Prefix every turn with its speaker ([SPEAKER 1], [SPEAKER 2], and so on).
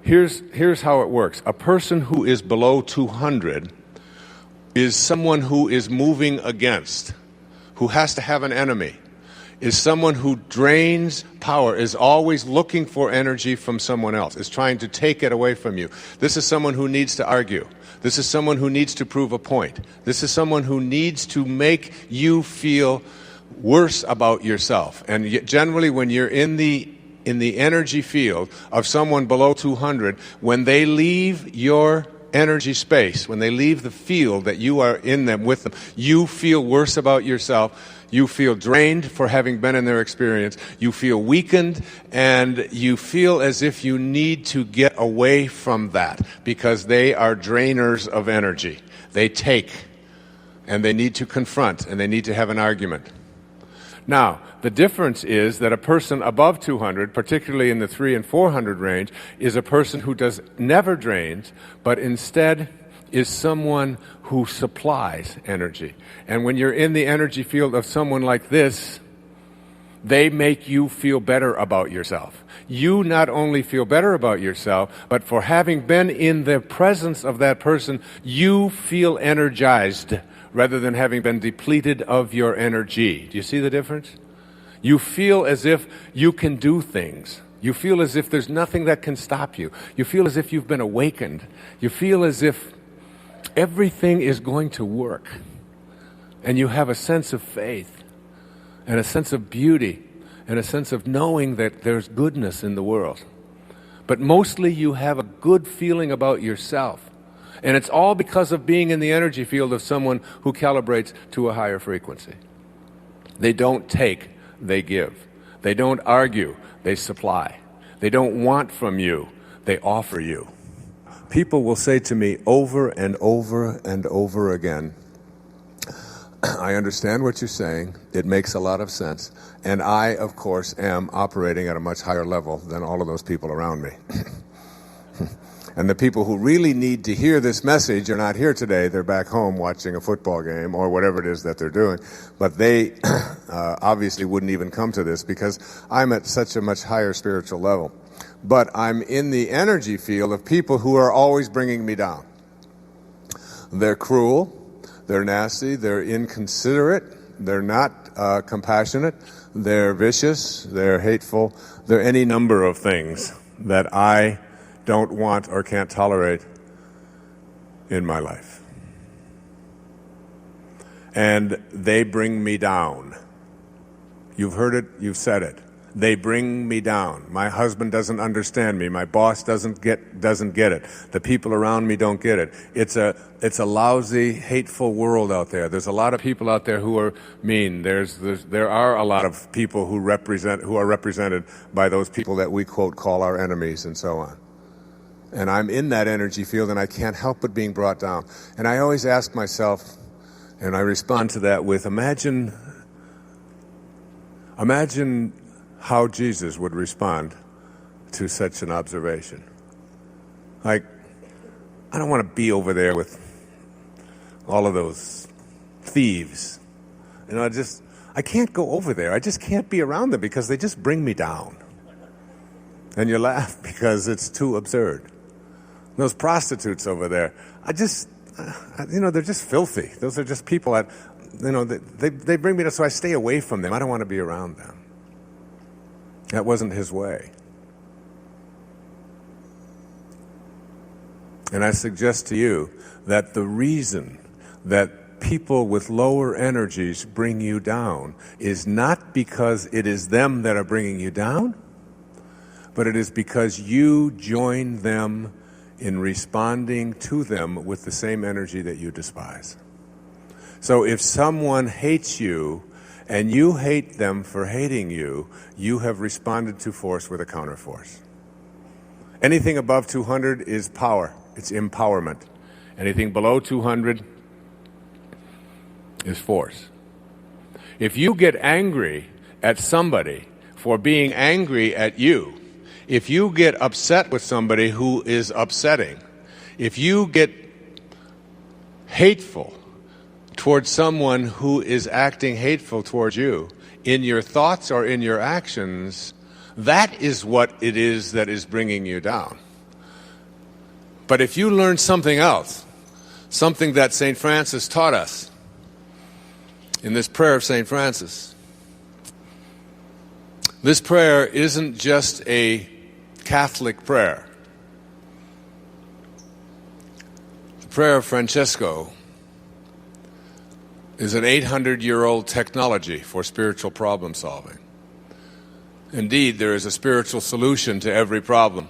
[SPEAKER 1] here's how it works. A person who is below 200 is someone who is moving against, who has to have an enemy, is someone who drains power, is always looking for energy from someone else, is trying to take it away from you. This is someone who needs to argue. This is someone who needs to prove a point. This is someone who needs to make you feel worse about yourself. And generally when you're in the energy field of someone below 200, when they leave your energy space, when they leave the field that you are in them with them, you feel worse about yourself. You feel drained for having been in their experience. You feel weakened, and you feel as if you need to get away from that because they are drainers of energy. They take, and they need to confront, and they need to have an argument. Now, the difference is that a person above 200, particularly in the 300 and 400 range, is a person who never drains, but instead is someone who supplies energy. And when you're in the energy field of someone like this, they make you feel better about yourself. You not only feel better about yourself, but for having been in the presence of that person, you feel energized rather than having been depleted of your energy. Do you see the difference? You feel as if you can do things. You feel as if there's nothing that can stop you. You feel as if you've been awakened. You feel as if everything is going to work. And you have a sense of faith and a sense of beauty and a sense of knowing that there's goodness in the world. But mostly you have a good feeling about yourself. And it's all because of being in the energy field of someone who calibrates to a higher frequency. They don't take, they give. They don't argue, they supply. They don't want from you, they offer you. People will say to me over and over and over again, I understand what you're saying. It makes a lot of sense. And I, of course, am operating at a much higher level than all of those people around me. And the people who really need to hear this message are not here today. They're back home watching a football game or whatever it is that they're doing. But they obviously wouldn't even come to this because I'm at such a much higher spiritual level. But I'm in the energy field of people who are always bringing me down. They're cruel, they're nasty, they're inconsiderate, they're not compassionate, they're vicious, they're hateful, they're any number of things that I don't want or can't tolerate in my life. And they bring me down. You've heard it, you've said it. They bring me down. My husband doesn't understand me. My boss doesn't get it. The people around me don't get it. It's a lousy, hateful world out there. There's a lot of people out there who are mean. There are a lot of people who are represented by those people that we quote call our enemies and so on. And I'm in that energy field and I can't help but being brought down. And I always ask myself, and I respond to that with imagine how Jesus would respond to such an observation. Like, I don't want to be over there with all of those thieves. You know, I can't go over there. I just can't be around them because they just bring me down. And you laugh because it's too absurd. Those prostitutes over there, they're just filthy. Those are just people that, they bring me down, so I stay away from them. I don't want to be around them. That wasn't his way. And I suggest to you that the reason that people with lower energies bring you down is not because it is them that are bringing you down, but it is because you join them in responding to them with the same energy that you despise. So if someone hates you and you hate them for hating you, you have responded to force with a counterforce. Anything above 200 is power. It's empowerment. Anything below 200 is force. If you get angry at somebody for being angry at you, if you get upset with somebody who is upsetting, if you get hateful towards someone who is acting hateful towards you, in your thoughts or in your actions, that is what it is that is bringing you down. But if you learn something else, something that St. Francis taught us in this prayer of St. Francis, this prayer isn't just a Catholic prayer. The prayer of Francesco is an 800-year-old technology for spiritual problem solving. Indeed, there is a spiritual solution to every problem.